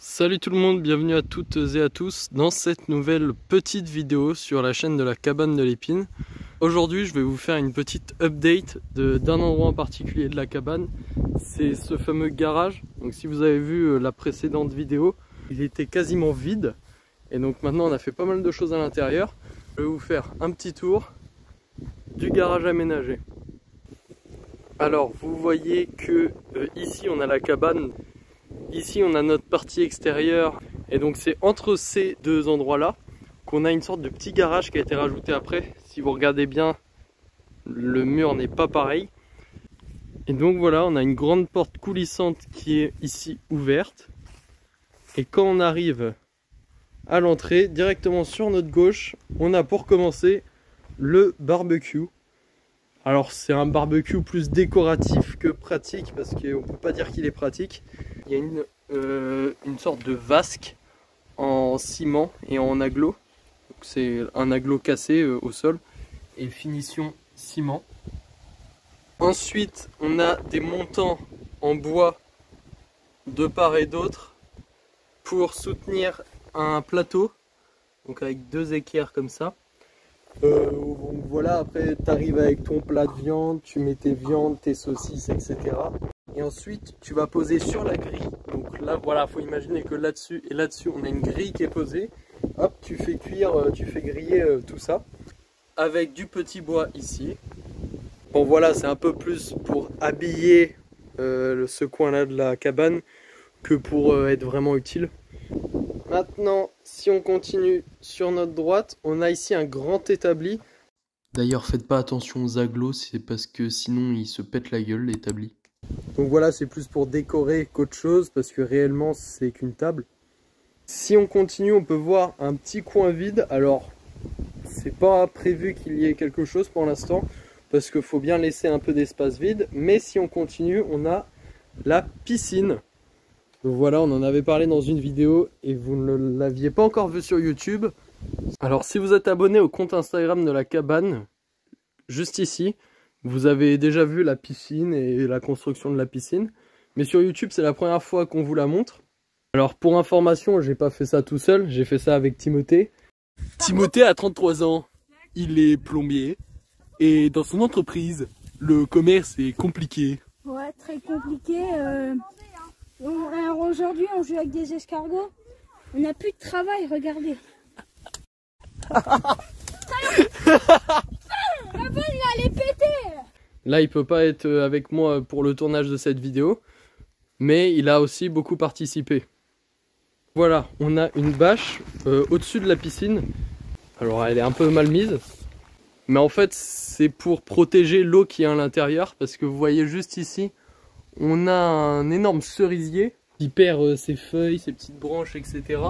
Salut tout le monde, bienvenue à toutes et à tous dans cette nouvelle petite vidéo sur la chaîne de la cabane de l'épine. Aujourd'hui je vais vous faire une petite update d'un endroit en particulier de la cabane. C'est ce fameux garage. Donc si vous avez vu la précédente vidéo, il était quasiment vide. Et donc maintenant on a fait pas mal de choses à l'intérieur. Je vais vous faire un petit tour du garage aménagé. Alors vous voyez que ici on a la cabane. Ici on a notre partie extérieure et donc c'est entre ces deux endroits là qu'on a une sorte de petit garage qui a été rajouté après. Si vous regardez bien, le mur n'est pas pareil. Et donc voilà, on a une grande porte coulissante qui est ici ouverte. Et quand on arrive à l'entrée, directement sur notre gauche, on a pour commencer le barbecue. Alors c'est un barbecue plus décoratif que pratique parce qu'on ne peut pas dire qu'il est pratique. Il y a une sorte de vasque en ciment et en aglo. C'est un aglo cassé au sol et finition ciment. Ensuite on a des montants en bois de part et d'autre pour soutenir un plateau. Donc avec deux équerres comme ça. Donc voilà, après tu arrives avec ton plat de viande, tu mets tes viandes, tes saucisses, etc. Et ensuite tu vas poser sur la grille. Donc là voilà, faut imaginer que là-dessus et là-dessus on a une grille qui est posée. Hop, tu fais cuire, tu fais griller tout ça. Avec du petit bois ici. Bon voilà, c'est un peu plus pour habiller ce coin-là de la cabane que pour être vraiment utile. Maintenant, si on continue sur notre droite, on a ici un grand établi. D'ailleurs, faites pas attention aux aglos, c'est parce que sinon il se pète la gueule l'établi. Donc voilà, c'est plus pour décorer qu'autre chose, parce que réellement c'est qu'une table. Si on continue, on peut voir un petit coin vide. Alors, c'est pas prévu qu'il y ait quelque chose pour l'instant, parce qu'il faut bien laisser un peu d'espace vide. Mais si on continue, on a la piscine. Donc voilà, on en avait parlé dans une vidéo et vous ne l'aviez pas encore vu sur YouTube. Alors si vous êtes abonné au compte Instagram de la cabane, juste ici, vous avez déjà vu la piscine et la construction de la piscine. Mais sur YouTube, c'est la première fois qu'on vous la montre. Alors pour information, j'ai pas fait ça tout seul, j'ai fait ça avec Timothée. Timothée a 33 ans, il est plombier et dans son entreprise, le commerce est compliqué. Ouais, très compliqué. Alors aujourd'hui, on joue avec des escargots. On n'a plus de travail, regardez. La balle, elle est pétée. Là, il peut pas être avec moi pour le tournage de cette vidéo, mais il a aussi beaucoup participé. Voilà, on a une bâche au-dessus de la piscine. Alors, elle est un peu mal mise, mais en fait, c'est pour protéger l'eau qui est à l'intérieur, parce que vous voyez juste ici, on a un énorme cerisier qui perd ses feuilles, ses petites branches, etc.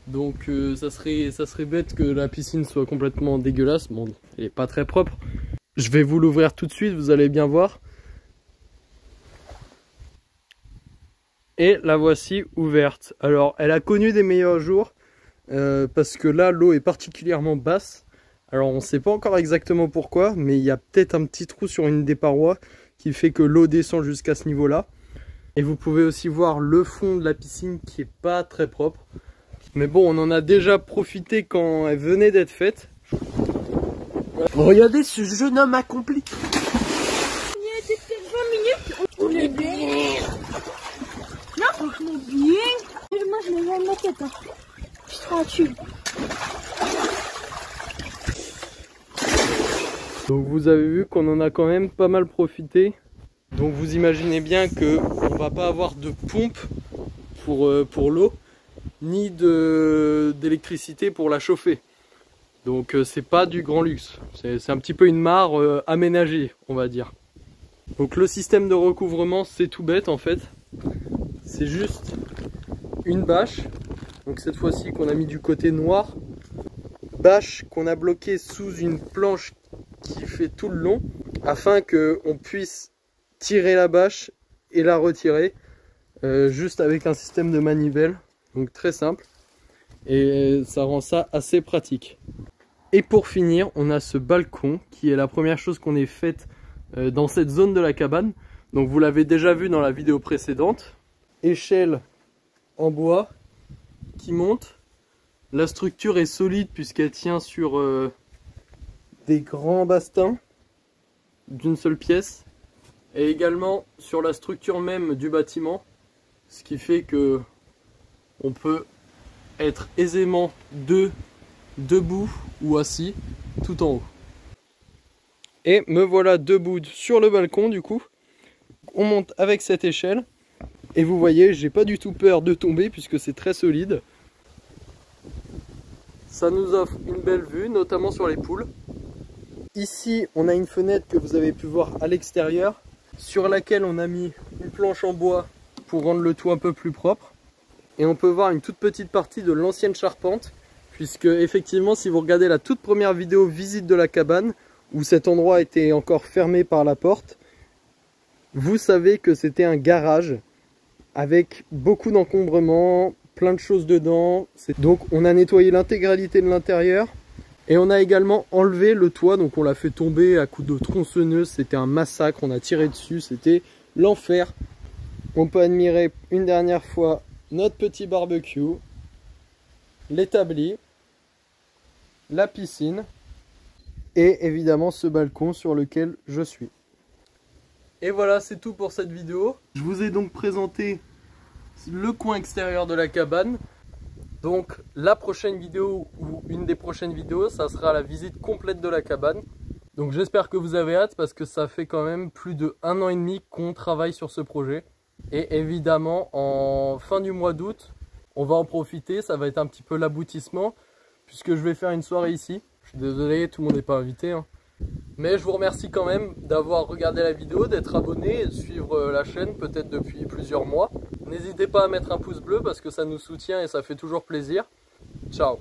Donc ça serait bête que la piscine soit complètement dégueulasse. Bon, elle n'est pas très propre. Je vais vous l'ouvrir tout de suite, vous allez bien voir. Et la voici ouverte. Alors, elle a connu des meilleurs jours, parce que là, l'eau est particulièrement basse. Alors, on ne sait pas encore exactement pourquoi, mais il y a peut-être un petit trou sur une des parois qui fait que l'eau descend jusqu'à ce niveau-là. Et vous pouvez aussi voir le fond de la piscine qui est pas très propre. Mais bon, on en a déjà profité quand elle venait d'être faite. Regardez ce jeune homme accompli. Il y a peut-être 20 minutes. On est bien. Non, on est bien. Moi, je l'ai dans ma tête. Hein. Je serai dessus. Donc vous avez vu qu'on en a quand même pas mal profité. Donc vous imaginez bien qu'on va pas avoir de pompe pour l'eau, ni d'électricité pour la chauffer. Donc c'est pas du grand luxe. C'est un petit peu une mare aménagée, on va dire. Donc le système de recouvrement, c'est tout bête en fait. C'est juste une bâche. Donc cette fois-ci qu'on a mis du côté noir. Bâche qu'on a bloquée sous une planche qui fait tout le long afin qu'on puisse tirer la bâche et la retirer juste avec un système de manivelle, donc très simple, et ça rend ça assez pratique. Et pour finir, on a ce balcon qui est la première chose qu'on ait faite dans cette zone de la cabane. Donc vous l'avez déjà vu dans la vidéo précédente. Échelle en bois qui monte. La structure est solide puisqu'elle tient sur des grands bastins d'une seule pièce et également sur la structure même du bâtiment, ce qui fait que on peut être aisément debout ou assis tout en haut. Et me voilà debout sur le balcon du coup. On monte avec cette échelle et vous voyez, j'ai pas du tout peur de tomber puisque c'est très solide. Ça nous offre une belle vue, notamment sur les poules. Ici, on a une fenêtre que vous avez pu voir à l'extérieur, sur laquelle on a mis une planche en bois pour rendre le tout un peu plus propre. Et on peut voir une toute petite partie de l'ancienne charpente, puisque effectivement, si vous regardez la toute première vidéo visite de la cabane, où cet endroit était encore fermé par la porte, vous savez que c'était un garage avec beaucoup d'encombrements, plein de choses dedans. Donc on a nettoyé l'intégralité de l'intérieur et on a également enlevé le toit, donc on l'a fait tomber à coups de tronçonneuse, c'était un massacre, on a tiré dessus, c'était l'enfer. On peut admirer une dernière fois notre petit barbecue, l'établi, la piscine et évidemment ce balcon sur lequel je suis. Et voilà, c'est tout pour cette vidéo. Je vous ai donc présenté le coin extérieur de la cabane. Donc la prochaine vidéo ou une des prochaines vidéos, ça sera la visite complète de la cabane. Donc j'espère que vous avez hâte parce que ça fait quand même plus de 1 an et demi qu'on travaille sur ce projet. Et évidemment en fin du mois d'août, on va en profiter, ça va être un petit peu l'aboutissement puisque je vais faire une soirée ici. Je suis désolé, tout le monde n'est pas invité, hein. Mais je vous remercie quand même d'avoir regardé la vidéo, d'être abonné et de suivre la chaîne peut-être depuis plusieurs mois. N'hésitez pas à mettre un pouce bleu parce que ça nous soutient et ça fait toujours plaisir. Ciao!